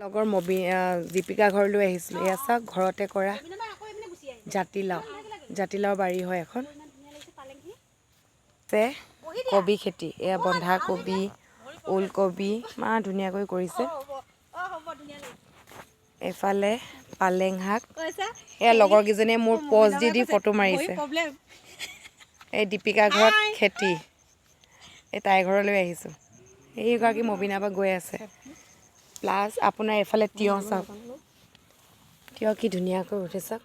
লগৰ দীপিকা ঘৰলৈ আহিছিলোঁ। এয়া চাওক ঘৰতে কৰা জাতিলাও বাৰী হয় এখন। কবি খেতি, এয়া বন্ধাকবি, ওলকবি ইমান ধুনীয়াকৈ কৰিছে। এইফালে পালেং শাক, এয়া লগৰকেইজনীয়ে মোৰ পজ দি ফটো মাৰিছে। এই দীপিকা ঘৰত খেতি, এই তাইৰ ঘৰলৈ আহিছোঁ। এইগৰাকী মবিনা বা গৈ আছে। প্লাছ আপোনাৰ এইফালে তিয়ঁহ চাওক, তিয়ঁহ কি ধুনীয়াকৈ উঠে চাওক।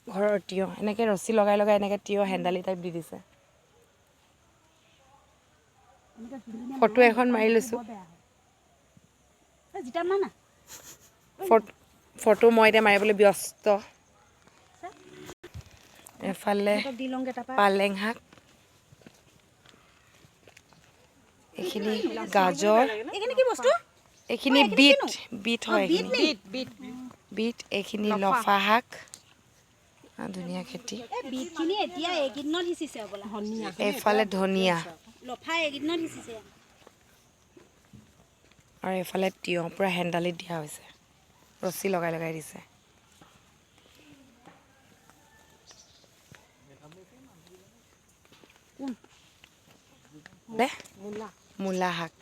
ঘৰৰ তিয়ঁহ এনেকৈ ৰছী লগাই লগাই এনেকৈ তিয়ঁহ হেন্দালি টাইপ দি দিছে। ফটো এখন মাৰি লৈছোঁ। ফটো মই এতিয়া মাৰিবলৈ ব্যস্ত। এফালে পালেং শাক, এইখিনি গাজৰ, এইখিনি বিট হয়, বিট, এইখিনি লফা শাক, ধুনীয়া খেতি। এইফালে ধনিয়া আৰু এইফালে তিয়ঁহ পূৰা হেন্দালিত দিয়া হৈছে, ৰছী লগাই লগাই দিছে। মূলা শাক,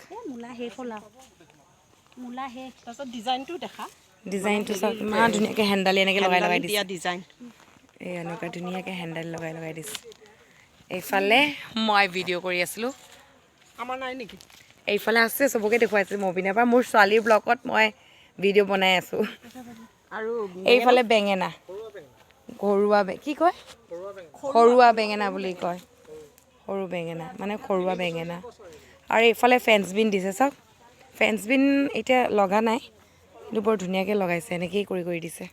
ডিজাইনটো চাওক ইমান ধুনীয়াকৈ হেন্দালি এনেকৈ লগাই লগাই দিছে। এই এনেকুৱা ধুনীয়াকৈ হেন্দালি লগাই লগাই দিছে। এইফালে মই ভিডিঅ' কৰি আছিলোঁ, আমাৰ নাই নেকি? এইফালে আছে, চবকে দেখুৱাইছোঁ। মবিনাৰ পৰা মোৰ ছোৱালীৰ ব্লগত মই ভিডিঅ' বনাই আছোঁ। আৰু এইফালে বেঙেনা, কি কয়, সৰুৱা বেঙেনা বুলি কয়। সৰু বেঙেনা মানে সৰুৱা বেঙেনা। আৰু এইফালে ফেঞ্চ বিন দিছে চাওক। ফেঞ্চ বিন এতিয়া লগা নাই, কিন্তু বৰ ধুনীয়াকৈ লগাইছে। এনেকৈয়ে কৰি কৰি দিছে,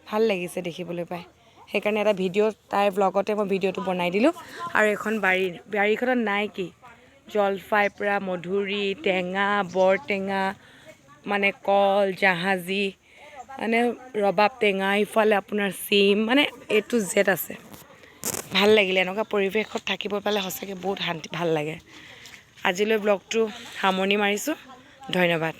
ভাল লাগিছে দেখিবলৈ পাই। সেইকাৰণে এটা ভিডিঅ' তাইৰ ব্লগতে মই ভিডিঅ'টো বনাই দিলোঁ। আৰু এখন বাৰীখনত নাই কি, জলফাই পৰা মধুৰি, টেঙা, বৰটেঙা, মানে কল, জাহাজী, মানে ৰবাব টেঙা, ইফালে আপোনাৰ চিম, মানে A to Z আছে। ভাল লাগিলে, এনেকুৱা পৰিৱেশত থাকিব পালে সঁচাকৈ বহুত ভাল লাগে। আজিলৈ ব্লগটো সামৰণি মাৰিছোঁ। ধন্যবাদ।